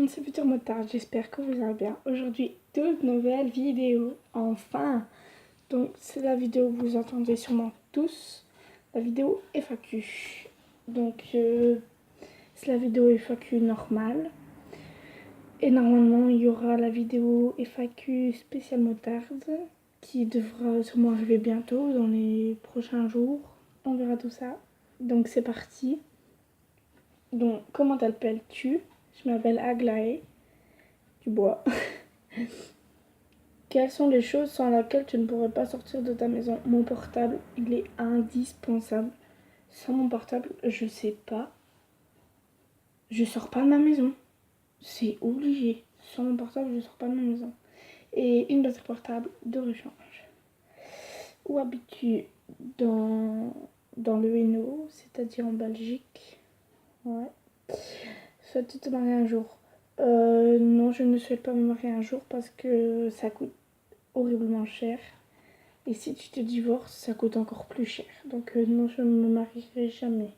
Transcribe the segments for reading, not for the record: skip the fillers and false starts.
monde, c'est Futur Motard, j'espère que vous allez bien. Aujourd'hui, toute nouvelle vidéo, enfin. Donc c'est la vidéo que vous entendez sûrement tous, la vidéo FAQ. Donc c'est la vidéo FAQ normale. Et normalement, il y aura la vidéo FAQ spéciale motarde qui devra sûrement arriver bientôt, dans les prochains jours. On verra tout ça. Donc c'est parti. Donc comment t'appelles-tu? Je m'appelle Aglaé Dubois. Quelles sont les choses sans lesquelles tu ne pourrais pas sortir de ta maison? Mon portable, il est indispensable. Sans mon portable, je sais pas. Je sors pas de ma maison. C'est obligé. Sans mon portable, je sors pas de ma maison. Et une batterie portable de rechange. Où habites-tu? Dans le Hainaut, c'est-à-dire en Belgique. Ouais. Souhaites-tu te marier un jour? Non, je ne souhaite pas me marier un jour parce que ça coûte horriblement cher. Et si tu te divorces, ça coûte encore plus cher. Donc non, je ne me marierai jamais.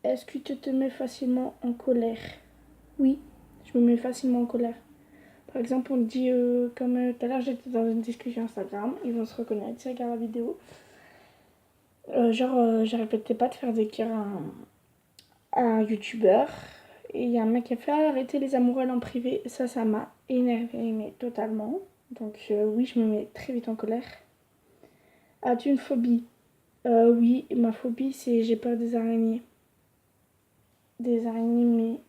Est-ce que tu te mets facilement en colère? Oui, je me mets facilement en colère. Par exemple, on dit, comme tout à l'heure, j'étais dans une discussion Instagram, ils vont se reconnaître, ils regardent la vidéo. J'arrêtais pas de faire des cœurs à un youtubeur. Et il y a un mec qui a fait arrêter les amoureux en privé. Ça m'a énervé, mais totalement. Donc oui, je me mets très vite en colère. As-tu une phobie? Oui, ma phobie, c'est j'ai peur des araignées. Des araignées, mais...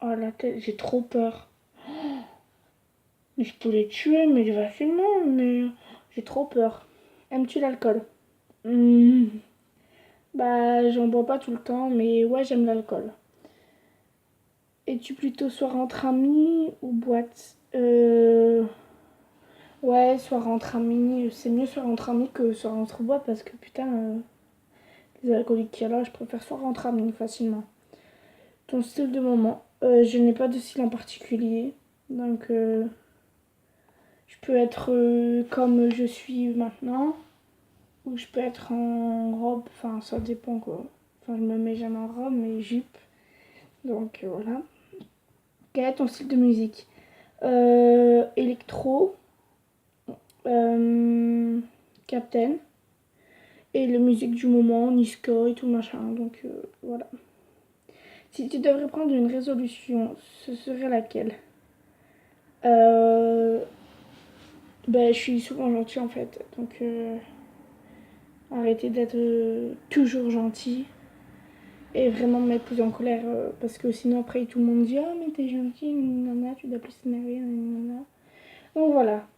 Oh la tête, j'ai trop peur. Mais je peux les tuer, mais facilement, mais j'ai trop peur. Aimes-tu l'alcool? Hmm. Bah, j'en bois pas tout le temps, mais ouais, j'aime l'alcool. Es-tu plutôt soir entre amis ou boîte? Ouais, soir entre amis, c'est mieux soir entre amis que soir entre boîtes parce que putain, les alcooliques qu'il y a là, je préfère soir entre amis facilement. Ton style de moment? Je n'ai pas de style en particulier, donc je peux être comme je suis maintenant, ou je peux être en robe, enfin ça dépend quoi. Enfin, je me mets jamais en robe, mais jupe, donc voilà. Quel est ton style de musique? Électro, Captain, et la musique du moment, Niska et tout machin, donc voilà. Si tu devrais prendre une résolution, ce serait laquelle? Ben, je suis souvent gentille en fait, donc arrêtez d'être toujours gentil et vraiment me mettre plus en colère parce que sinon après tout le monde dit ah mais t'es gentil, nana, tu dois plus s'énerver, nana. Donc voilà.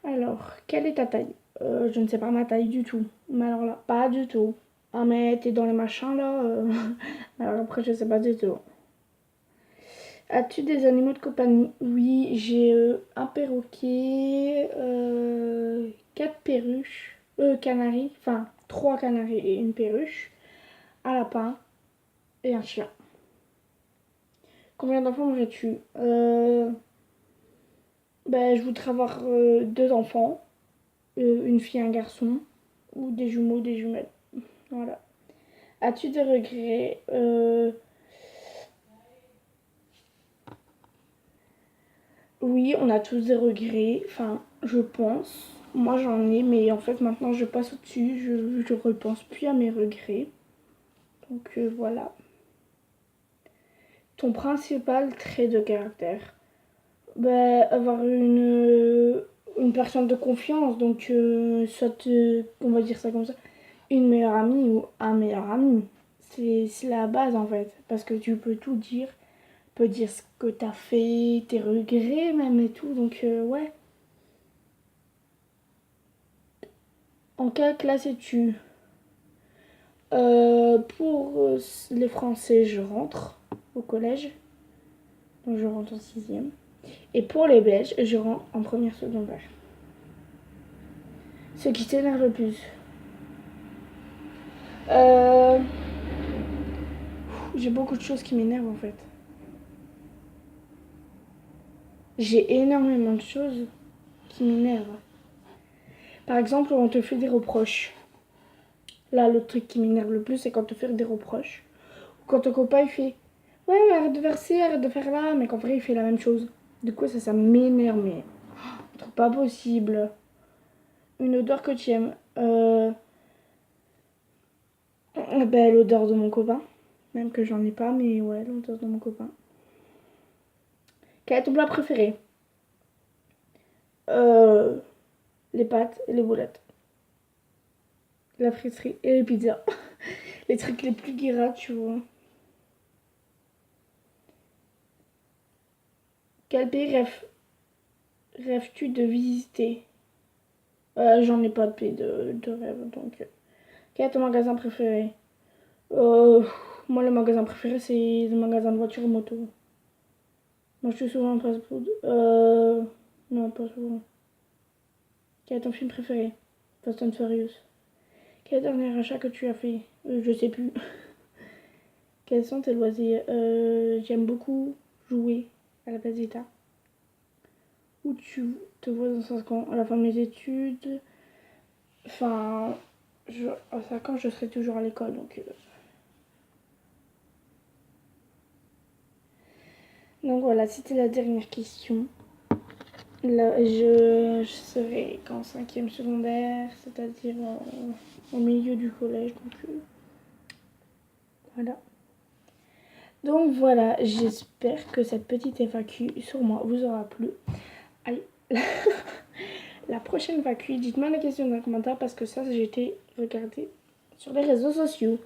Alors, quelle est ta taille? Je ne sais pas ma taille du tout, mais alors là, pas du tout. Ah mais t'es dans les machins là, alors après je sais pas du tout. As-tu des animaux de compagnie? Oui, j'ai un perroquet, 4 perruches, canaris, enfin 3 canaris et une perruche, un lapin et un chien. Combien d'enfants aurais-tu? Ben, je voudrais avoir 2 enfants, une fille et un garçon, ou des jumeaux, des jumelles. Voilà. As-tu des regrets? Oui, on a tous des regrets, enfin, je pense. Moi j'en ai, mais en fait maintenant je passe au-dessus, je repense plus à mes regrets. Donc voilà. Ton principal trait de caractère? Ben, avoir une personne de confiance, donc soit, on va dire ça comme ça, une meilleure amie ou un meilleur ami. C'est la base en fait, parce que tu peux tout dire, tu peux dire ce que t'as fait, tes regrets même et tout, donc ouais. En quelle classe es-tu? Pour les Français, je rentre au collège, donc je rentre en sixième. Et pour les Belges, je rentre en première secondaire. Ce qui t'énerve le plus? Euh, j'ai beaucoup de choses qui m'énervent en fait. J'ai énormément de choses qui m'énervent. Par exemple, on te fait des reproches. Là, le truc qui m'énerve le plus, c'est quand on te fait des reproches. Quand ton copain il fait ouais, mais arrête de faire ci, arrête de faire là, mais qu'en vrai il fait la même chose. Du coup, ça m'énerve, mais c'est pas possible. Une odeur que tu aimes. Ben, l'odeur de mon copain. Même que j'en ai pas, mais ouais, l'odeur de mon copain. Quel est ton plat préféré? euh, Les pâtes et les boulettes. La friterie et les pizzas. Les trucs les plus gras, tu vois. Quel pays rêves-tu de visiter? J'en ai pas de pays de rêve, donc... Quel est ton magasin préféré? Euh, Moi, le magasin préféré, c'est le magasin de voitures et moto. Moi, je suis souvent en fast-food. Non, pas souvent. Quel est ton film préféré? Fast and Furious. Quel est le dernier achat que tu as fait? Je sais plus. Quels sont tes loisirs? J'aime beaucoup jouer à la Placita. Où tu te vois dans 5 ans? À la fin de mes études. Enfin, à 5 ans, je serai toujours à l'école, donc voilà, c'était la dernière question. Là, je serai en 5e secondaire, c'est-à-dire au milieu du collège. Voilà. Donc voilà, j'espère que cette petite FAQ sur moi vous aura plu. Allez, la prochaine FAQ, dites-moi la question dans les commentaires parce que ça, j'ai été regarder sur les réseaux sociaux.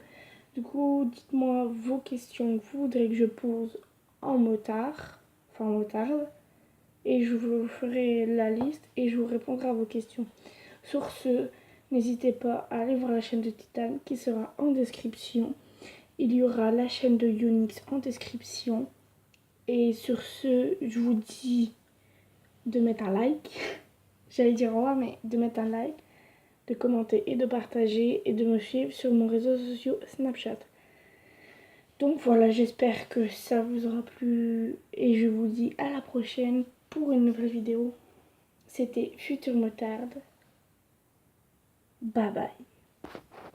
Du coup, dites-moi vos questions que vous voudrez que je pose en motard, enfin en motarde, et je vous ferai la liste et je vous répondrai à vos questions. Sur ce, n'hésitez pas à aller voir la chaîne de Titan qui sera en description. Il y aura la chaîne de Unix en description. Et sur ce, je vous dis de mettre un like. J'allais dire au revoir, mais de mettre un like, de commenter et de partager et de me suivre sur mon réseau social Snapchat. Donc voilà, j'espère que ça vous aura plu et je vous dis à la prochaine pour une nouvelle vidéo. C'était Future Motarde. Bye bye.